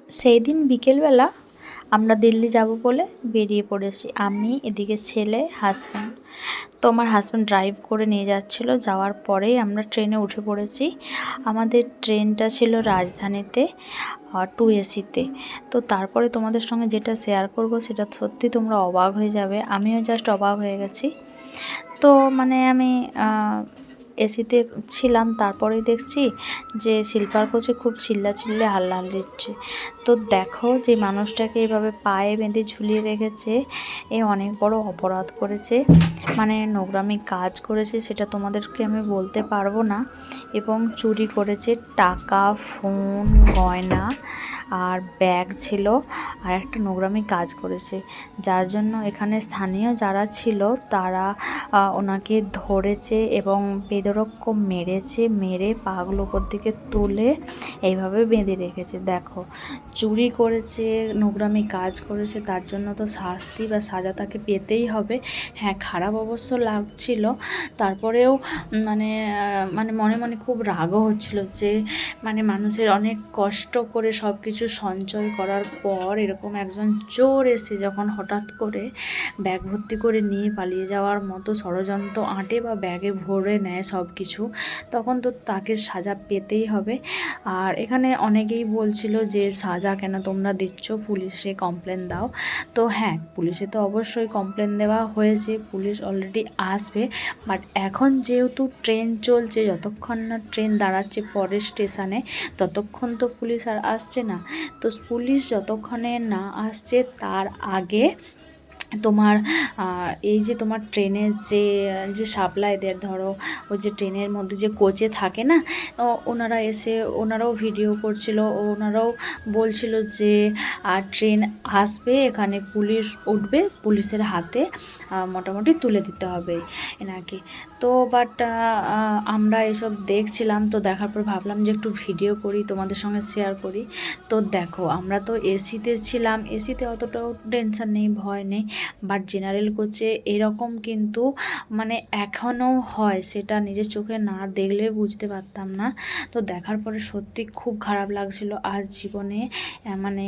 সেই দিন বিকেলবেলা আমরা দিল্লি যাব বলে বেরিয়ে পড়েছি, আমি, এদিকে ছেলে, হাজব্যান্ড। তো আমার হাজব্যান্ড ড্রাইভ করে নিয়ে যাচ্ছিলো। যাওয়ার পরেই আমরা ট্রেনে উঠে পড়েছি। আমাদের ট্রেনটা ছিল রাজধানীতে 2 AC-তে। তো তারপরে তোমাদের সঙ্গে যেটা শেয়ার করব সেটা সত্যি তোমরা অবাক হয়ে যাবে। আমিও জাস্ট অবাক হয়ে গেছি। তো মানে আমি এসিতে ছিলাম, তারপরেই দেখছি যে স্লিপার কোচে খুব চিল্লাচিল্লি হাল্লাহাল্লি হচ্ছে। তো দেখো যে মানুষটাকে এভাবে পায়ে বেঁধে ঝুলিয়ে রেখেছে, এ অনেক বড় অপরাধ করেছে, মানে নোংরামি কাজ করেছে, সেটা তোমাদেরকে আমি বলতে পারবো না। এবং চুরি করেছে টাকা, ফোন, গয়না আর ব্যাগ ছিল, আর একটা নোংরামি কাজ করেছে, যার জন্য এখানে স্থানীয় যারা ছিল তারা ওনাকে ধরেছে এবং বেধড়ক মেরেছে, মেরে পাগুলো উপর দিকে তুলে এইভাবে বেঁধে রেখেছে। দেখো, চুরি করেছে, নোংরামি কাজ করেছে, তার জন্য তো শাস্তি বা সাজা তাকে পেতেই হবে। হ্যাঁ, খারাপ অবশ্য লাগছিল, তারপরেও মানে মানে মনে মনে খুব রাগও হচ্ছিল যে মানে মানুষের অনেক কষ্ট করে সব কিছু সঞ্চয় করার পর এরকম একজন চোর এসে যখন হঠাৎ করে ব্যাগ ভর্তি করে নিয়ে পালিয়ে যাওয়ার মতো ষড়যন্ত্র আঁটে বা ব্যাগে ভরে নেয় সব কিছু, তখন তো তাকে সাজা পেতেই হবে। আর এখানে অনেকেই বলছিল যে সাজা কেন তোমরা দিচ্ছ, পুলিশে কমপ্লেন দাও। তো হ্যাঁ, পুলিশে তো অবশ্যই কমপ্লেন দেওয়া হয়েছে, পুলিশ অলরেডি আসবে। বাট এখন যেহেতু ট্রেন চলছে, যতক্ষণ না ট্রেন দাঁড়াচ্ছে পরের স্টেশনে ততক্ষণ তো পুলিশ আর আসছে না। তো পুলিশ যতক্ষণে না আসছে তার আগে তোমার এই যে তোমার ট্রেনের যে যে সাপ্লাই দেয়, ধরো ওই যে ট্রেনের মধ্যে যে কোচে থাকে না, ওনারা এসে ওনারাও ভিডিও করছিল, ওনারাও বলছিল যে ট্রেন আসবে, এখানে পুলিশ উঠবে, পুলিশের হাতে মোটামুটি তুলে দিতে হবে এনাকে। তো বাট আমরা এসব দেখছিলাম, তো দেখার পর ভাবলাম যে একটু ভিডিও করি, তোমাদের সঙ্গে শেয়ার করি। তো দেখো, আমরা তো এসিতে ছিলাম, এসিতে অতটাও টেনশন নেই, ভয় নেই। বাট জেনারেল কোচে এরকম কিন্তু মানে এখনও হয়, সেটা নিজের চোখে না দেখলে বুঝতে পারতাম না। তো দেখার পরে সত্যি খুব খারাপ লাগছিল। আর জীবনে মানে